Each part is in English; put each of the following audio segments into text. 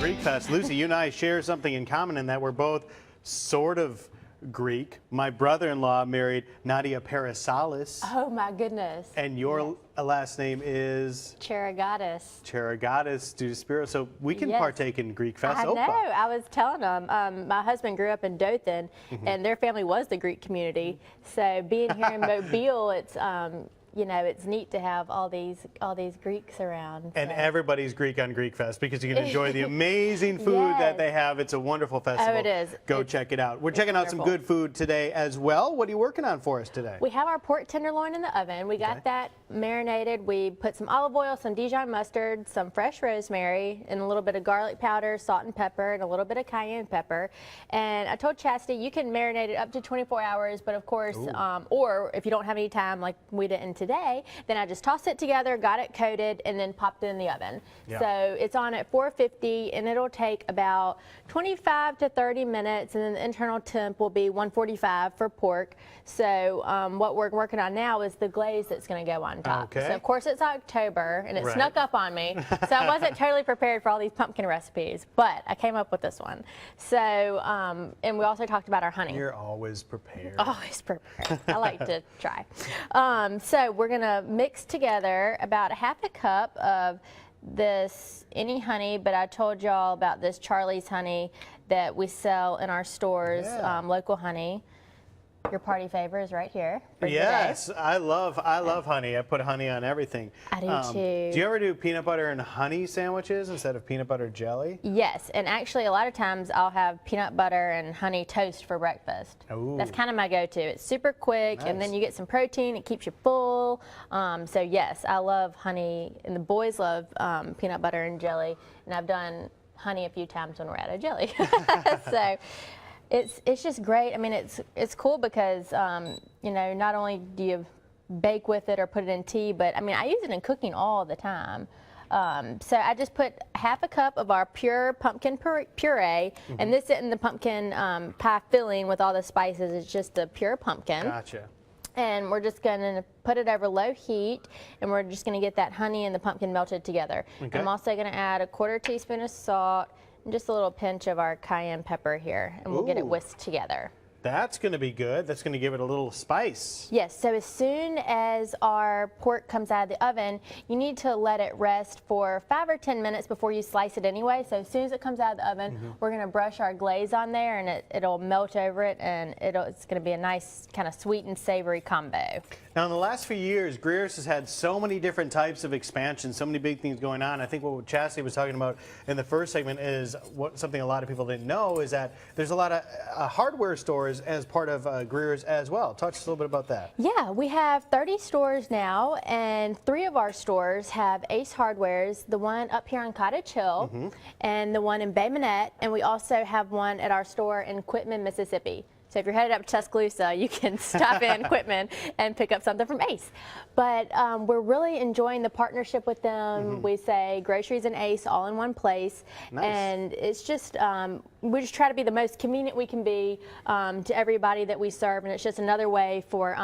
Greek Fest. Lucy, you and I share something in common in that we're both sort of Greek. My brother-in-law married Nadia Parasalis. Oh my goodness. And your last name is? Charigatis. Charigatis Duspiro. So we can partake in Greek Fest. I know. I was telling them. My husband grew up in Dothan, and their family was the Greek community. So being here in Mobile, it's you know, it's neat to have all these Greeks around. And everybody's Greek on Greek Fest because you can enjoy the amazing food that they have. It's a wonderful festival. Oh, it is. Go check it out. We're checking out some good food today as well. What are you working on for us today? We have our pork tenderloin in the oven. We got that marinated. We put some olive oil, some Dijon mustard, some fresh rosemary, and a little bit of garlic powder, salt and pepper, and a little bit of cayenne pepper. And I told Chastity you can marinate it up to 24 hours, but of course, or if you don't have any time like we didn't today, then I just tossed it together, got it coated, and then popped it in the oven. So it's on at 450, and it'll take about 25 to 30 minutes, and then the internal temp will be 145 for pork. So what we're working on now is the glaze that's going to go on top. So of course it's October, and it snuck up on me, so I wasn't totally prepared for all these pumpkin recipes, but I came up with this one. So and we also talked about our honey. You're always prepared. Always prepared. I like to try. So we're going to mix together about a half a cup of this any honey, but I told y'all about this Charlie's honey that we sell in our stores, local honey. Your party favor is right here. Yes, I love honey. I put honey on everything. I do too. Do you ever do peanut butter and honey sandwiches instead of peanut butter jelly? Yes, and actually a lot of times I'll have peanut butter and honey toast for breakfast. Ooh. That's kind of my go-to. It's super quick, and then you get some protein. It keeps you full. So yes, I love honey, and the boys love peanut butter and jelly, and I've done honey a few times when we're out of jelly. So. It's just great. I mean, it's cool because you know, not only do you bake with it or put it in tea, but I mean, I use it in cooking all the time. So I just put half a cup of our pure pumpkin puree, and this isn't the pumpkin pie filling with all the spices. It's just the pure pumpkin. Gotcha. And we're just going to put it over low heat, and we're just going to get that honey and the pumpkin melted together. I'm also going to add a 1/4 teaspoon of salt, and just a little pinch of our cayenne pepper here, and we'll get it whisked together. That's going to be good. That's going to give it a little spice. Yes, so as soon as our pork comes out of the oven, you need to let it rest for 5 or 10 minutes before you slice it anyway. So as soon as it comes out of the oven, we're going to brush our glaze on there, and it'll melt over it, and it's going to be a nice kind of sweet and savory combo. Now, in the last few years, Greer's has had so many different types of expansion, so many big things going on. I think what Chastity was talking about in the first segment is something a lot of people didn't know is that there's a lot of hardware stores as part of Greer's as well. Talk to us a little bit about that. Yeah, we have 30 stores now, and 3 of our stores have Ace Hardwares, the one up here on Cottage Hill, and the one in Bay Minette, and we also have one at our store in Quitman, Mississippi. So if you're headed up to Tuscaloosa, you can stop in Quitman and pick up something from Ace. But we're really enjoying the partnership with them. We say groceries and Ace all in one place. And it's just, we just try to be the most convenient we can be to everybody that we serve. And it's just another way for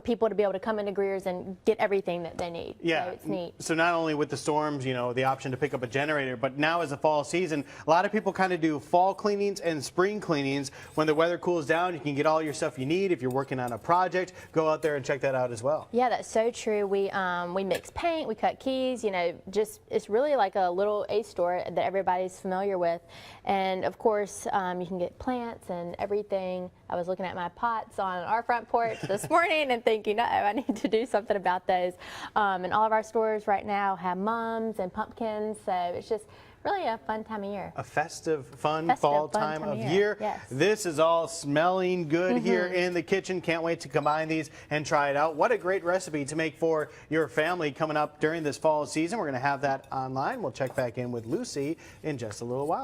people to be able to come into Greer's and get everything that they need. Yeah, so it's neat. So not only with the storms, you know, the option to pick up a generator, but now as the fall season, a lot of people kind of do fall cleanings and spring cleanings. When the weather cools down, you can get all your stuff you need. If you're working on a project, go out there and check that out as well. Yeah, that's so true. We mix paint, we cut keys, you know, just it's really like a little Ace store that everybody's familiar with. And of course, you can get plants and everything. I was looking at my pots on our front porch this morning and thinking, uh-oh, I need to do something about those. And all of our stores right now have mums and pumpkins, so it's just really a fun time of year. A festive, fun fall time of year. Yes. This is all smelling good here in the kitchen. Can't wait to combine these and try it out. What a great recipe to make for your family coming up during this fall season. We're going to have that online. We'll check back in with Lucy in just a little while.